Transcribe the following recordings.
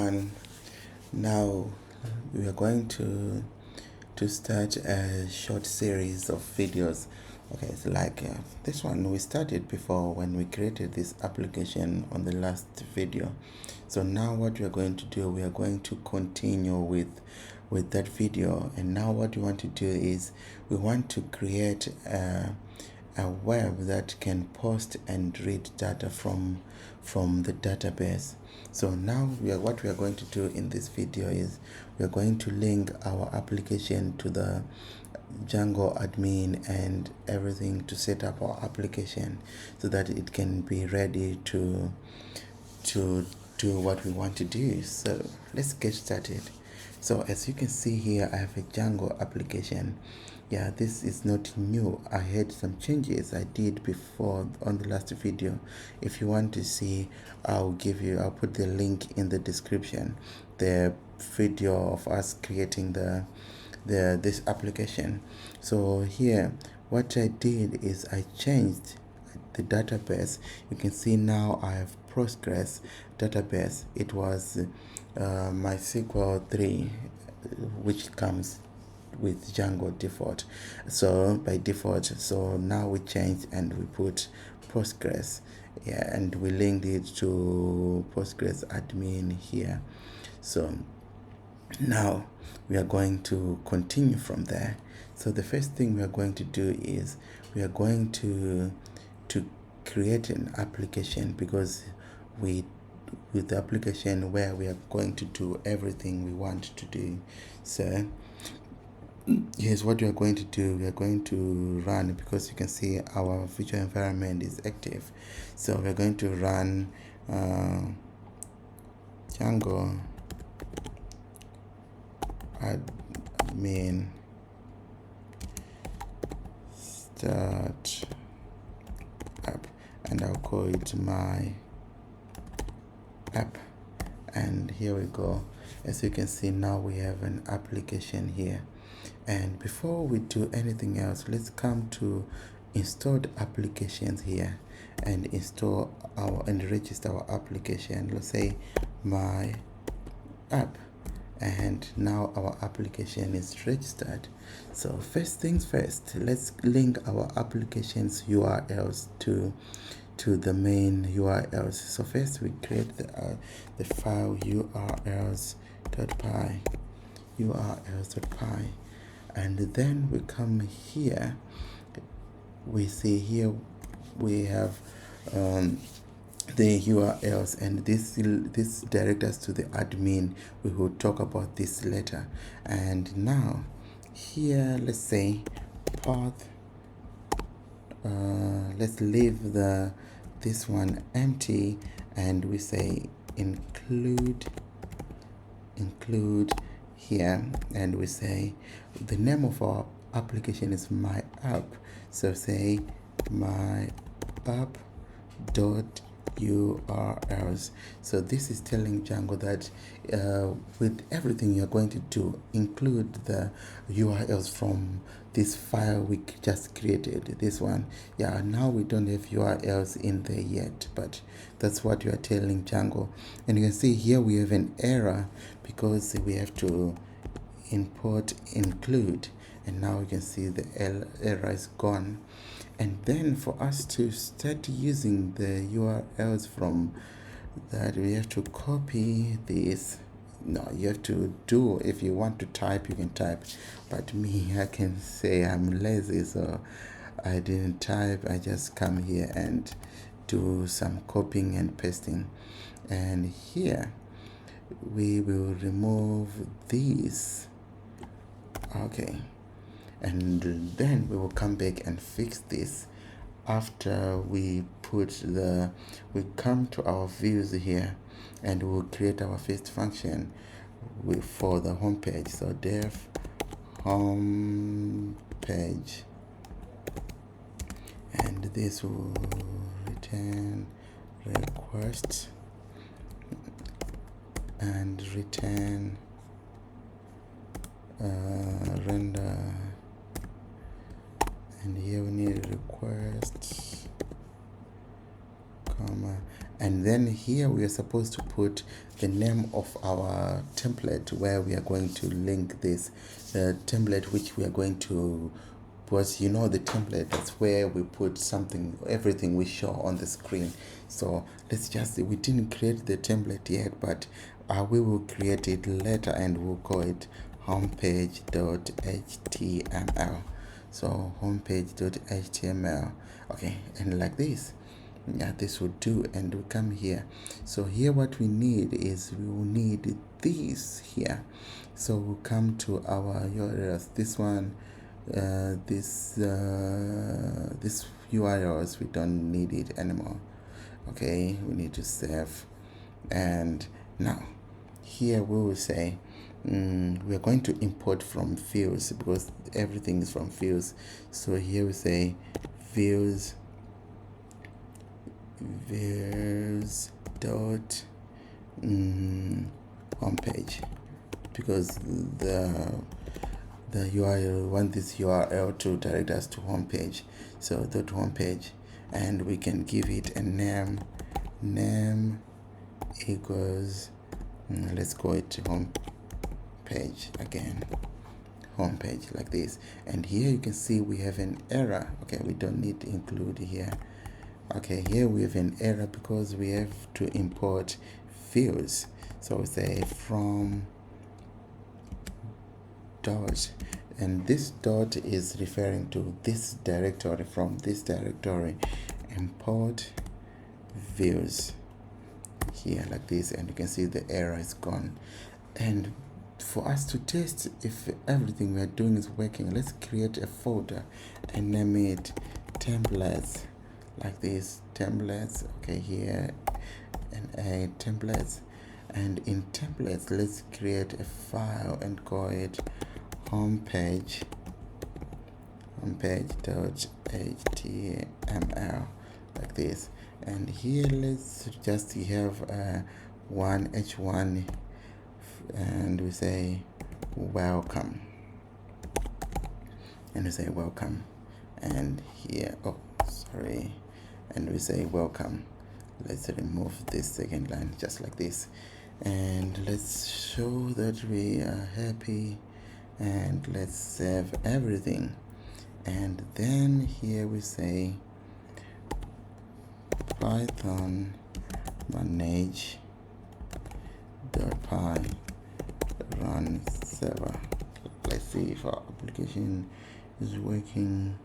everyone. Now we are going to start a short series of videos. Okay, it's like this one we started before when we created this application on the last video. So now what we are going to do, we are going to continue with that video, and now what we want to do is we want to create a web that can post and read data from the database. So now what we are going to do in this video is we are going to link our application to the Django admin and everything to set up our application so that it can be ready to do what we want to do. So let's get started. So as you can see here, I have a Django application. Yeah, this is not new. I had some changes I did before on the last video. If you want to see, I'll put the link in the description, the video of us creating this application. So here what I did is I changed the database. You can see now I have Postgres database. It was MySQL 3, which comes with Django default. So by default, so now we changed and we put Postgres, yeah, and we linked it to Postgres admin here. So now we are going to continue from there. So the first thing we are going to do is we are going to create an application, because with the application where we are going to do everything we want to do. So here's what we are going to do. We are going to run, because you can see our virtual environment is active. So we are going to run Django admin start app, and I'll call it my app. And here we go. As you can see, now we have an application here. And before we do anything else, let's come to installed applications here and install and register our application. Let's say my app, and now our application is registered. So first things first, let's link our application's URLs to the main URLs. So first we create the file urls.py, and then we come here. We see here we have the URLs, and this directs us to the admin. We will talk about this later. And now here, let's say path, let's leave this one empty, and we say include here, and we say the name of our application is my app. So say my app dot URLs. So this is telling Django that with everything you're going to do, include the URLs from this file we just created, this one. Yeah, now we don't have URLs in there yet, but that's what you are telling Django. And you can see here we have an error because we have to import include, and now you can see the error is gone. And then for us to start using the URLs from that, we have to copy this. No, you have to do, if you want to type, you can type, but me, I can say I'm lazy, so I didn't type. I just come here and do some copying and pasting. And here we will remove these. Okay, and then we will come back and fix this after we come to our views here, and we'll create our first function for the home page. So def home page, and this will return request and return render, and here we need request comma, and then here we are supposed to put the name of our template where we are going to link this template which we are going to, because you know the template, that's where we put something, everything we show on the screen. So let's just, we didn't create the template yet, but we will create it later and we'll call it homepage.html. So homepage.html. Okay, and like this, yeah, this will do. And we come here. So here what we need is, we will need this here. So we'll come to our URLs, this one, this URLs, we don't need it anymore. Okay, we need to save. And now here we will say we are going to import from views, because everything is from views. So here we say views dot homepage, because the URL, want this URL to direct us to homepage. So dot homepage, and we can give it a name equals let's call it home page again, home page, like this. And here you can see we have an error. Okay, we don't need to include here. Okay, here we have an error because we have to import fields. So we say from dot, and this dot is referring to this directory. From this directory, import views here, like this, and you can see the error is gone. And for us to test if everything we are doing is working, let's create a folder and name it templates, like this, templates. Okay, here, and a templates, and in templates let's create a file and call it homepage.html, like this. And here let's just have one h1, and we say welcome, and we say welcome. And here, oh sorry, and we say welcome. Let's remove this second line, just like this, and let's show that we are happy, and let's save everything. And then here we say Python manage.py run server. Let's see if our application is working.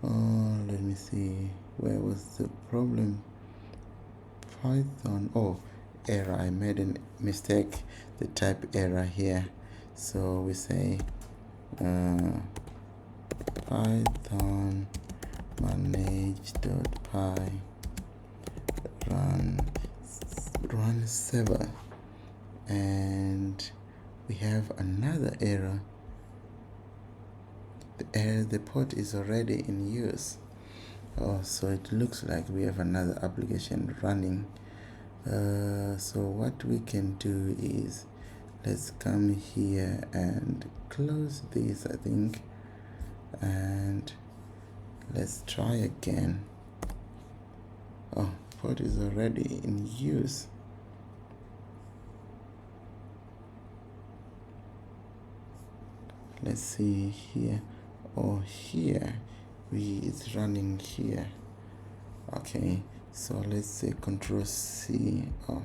Oh, let me see, where was the problem? Python, oh, error, I made a mistake, the type error here. So we say Python manage.py run server, and we have another error. The port is already in use. Oh, so it looks like we have another application running. So what we can do is, let's come here and close this, I think, and let's try again. Oh, port is already in use. Let's see here. Oh, here it's running here. Okay, so let's say Control C, or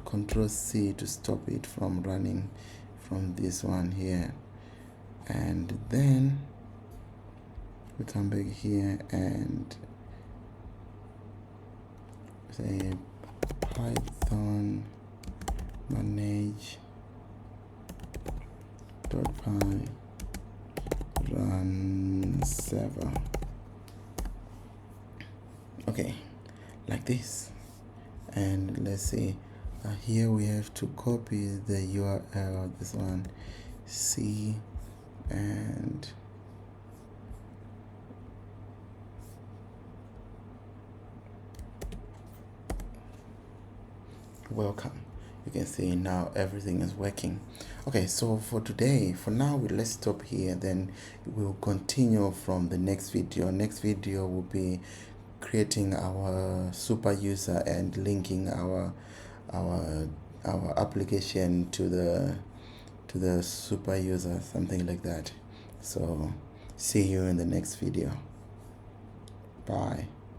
Control C to stop it from running from this one here. And then we come back here and say Python manage.py run server. Okay, like this. And let's see, here we have to copy the URL, this one, C, and welcome. You can see now everything is working. Okay, so for today, for now, let's stop here, then we'll continue from the next video. Next video will be creating our super user and linking our application to the super user, something like that. So see you in the next video. Bye.